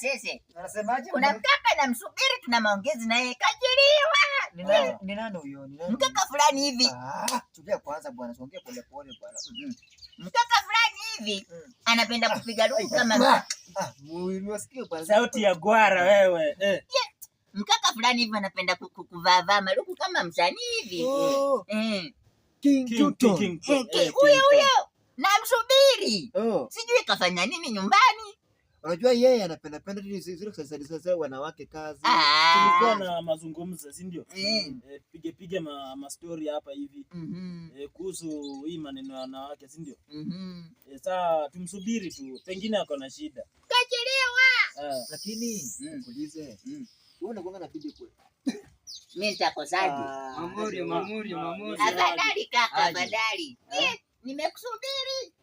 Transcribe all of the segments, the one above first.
Masese. Unasemaje? Kuna mkaka na msubiri, tuna maongezi naye kajiriwa. Ni nani huyo? Mkaka fulani hivi. Tulia kwanza bwana, songea pole pole bwana. Mkaka fulani hivi anapenda kupiga luku kama Mwasikie bwana. Sauti ya gwara wewe. Mkaka fulani hivi anapenda kuvaa maluku kama msanii hivi. King. Huyo na msubiri. Sijui kafanya nini nyumbani. Unajua yeye anapenda zile sasa wanawake kazi. Tulikuwa na mazungumzo, si ndio? Pige ma story hapa hivi. Kuhusu hii maneno ya wanawake, si ndio? Sasa tumsubiri tu, pengine ako na shida. Kachelewa. Lakini nikuulize. Wewe unakuanga na bibi kweli? Mimi nitakosaje? Mamuri. Afadhali kaka, afadhali. Nimekusubiri.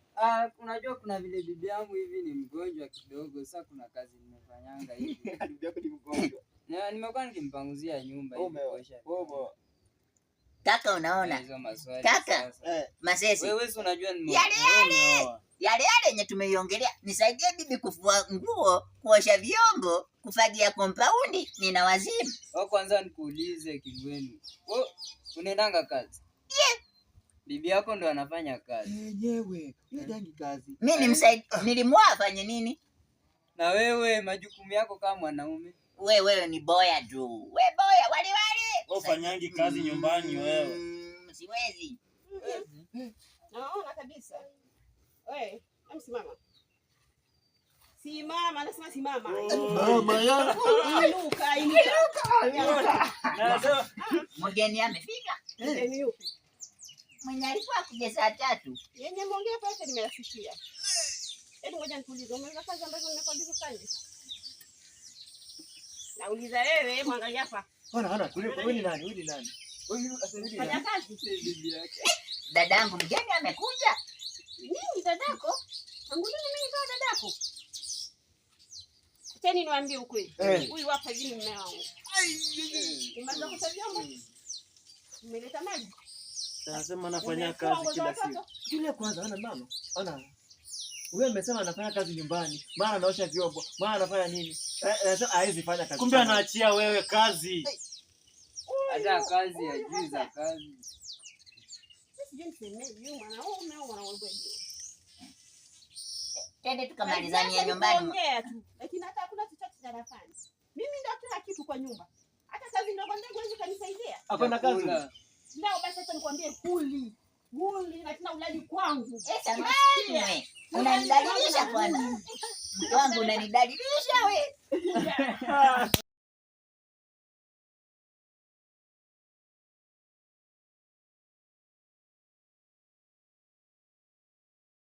Unajua kuna vile bibi yangu hivi ni mgonjwa kidogo, sasa kuna kazi nimefanyanga hivi. Bibi yako ni mgonjwa. Na nimekuwa nikimpanguzia nyumba hivi kuosha. Kaka unaona? Kaka, Masese. Wewe unajua yale yenye tumeiongelea, nisaidie bibi kufua nguo, kuosha vyombo, kufagia kompaundi, nina wazimu. Kwanza nikuulize Kingwenu. Wewe unaendanga kazi? Bibi yako ndo anafanya kazi. Yenyewe, ndio kazi. Mimi nilimwoa afanye nini? Na wewe majukumu yako kama mwanaume. Wewe ni boya tu. Wewe boya wale. Ufanyangi kazi nyumbani wewe. Siwezi. Naona kabisa. Wewe, simama. Simama, nasema simama. Mama yangu. Inuka. Mgeni amefika. Mgeni yupi? Mwenye alikuwa akija saa 3. Yenye mwongea pale nimeyasikia. Hebu ngoja nikuulize, umeweza kazi ambazo nimekuagiza fanye? Nauliza wewe, mwangalia hapa. Ona, wewe ni nani? Wewe asili fanya kazi bibi yake. Dadangu mgeni amekuja. Nini dadako? Tangu lini mimi kama dadako? Teni niwaambie ukweli. Huyu hapa hivi mume wangu. Nimeanza kutajamba. Nimeleta maji. Anasema anafanya kazi kila siku. Tulia kwanza, mama. Ona. Wewe umesema anafanya kazi nyumbani. Mara anaosha vyombo, mara anafanya nini? Sasa haizi fanya kazi. Kumbe anaachia wewe kazi. Hata kazi ya juu za kazi. Twende tukamalizania nyumbani. Lakini hata hakuna chochote tunafanya. Mimi ndio kila kitu kwa nyumba. Hata kazi ndogo ndogo hizo kanisaidia. Hakuna kazi. Ndio basi hata nikwambie kuli na tena ulali kwangu. Samahani. Unanidalilisha bwana. Mke wangu unanidalilisha wewe.